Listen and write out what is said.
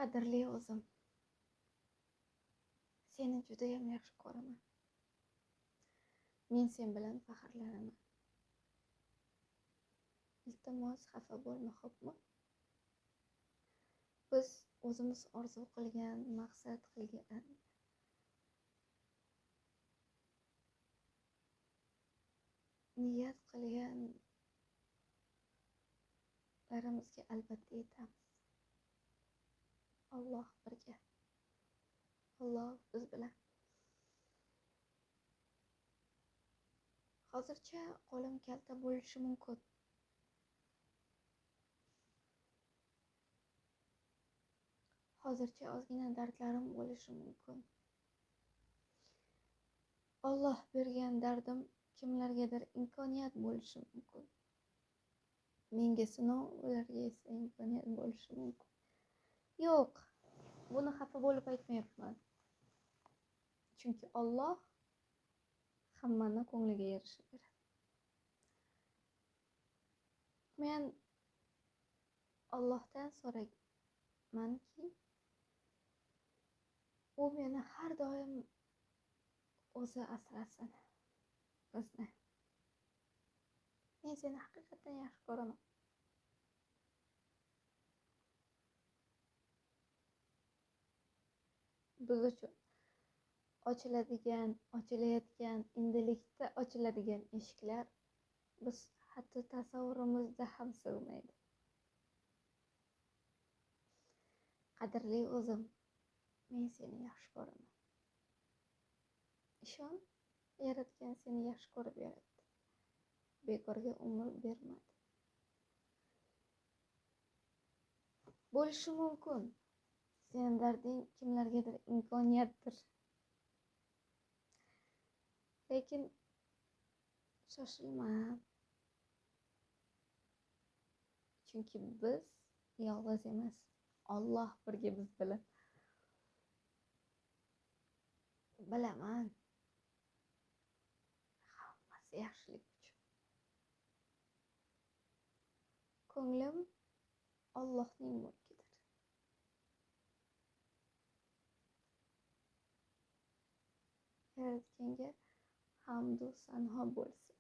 Qadrli o'zim, seni judayam yaxshi ko'raman. Men sen bilan faxrlanaman. Iltimos, xafa bo'lma, xo'pmi? Biz o'zimiz orzu qilgan, maqsad qilgan niyat qilganlarimizga albatta yetamiz. Alloh birga. Alloh biz bilan. Hozircha qo'lim kalta bo'lishi mumkin. Hozircha ozgina dardlarim bo'lishi mumkin. Alloh bergan dardim kimlargadir imkoniyat bo'lishi mumkin. Menga sinov, ularga esa imkoniyat bo'lishi mumkin. Yo'q, buni xafa bo'lib aytmayapman. Chunki Alloh hammani ko'ngliga yarasha beradi. Men Allohdan so'raymanki, u meni har doim o'zi asrasin. Bizni. Men seni haqiqatan yaxshi ko'raman. Biz uchun ochilayotgan, endilikda ochiladigan eshiklar biz hatto tasavvurimizda ham sig'maydi. Qadrli o'zim, men seni yaxshi ko'raman. Ishon, Yaratgan seni yaxshi ko'rib yaratdi. Bekorga umr bermadi. Bo'lishi mumkin. Sening darding kimlargadir imkoniyatdir. Lekin shoshilma. Chunki biz yolg'iz emas. Alloh birga biz bilan. Bilaman. Hammasi yaxshilik uchun. Ko'nglim Allohning mulkidir. Yaratganga hamd va sano bo'lsin.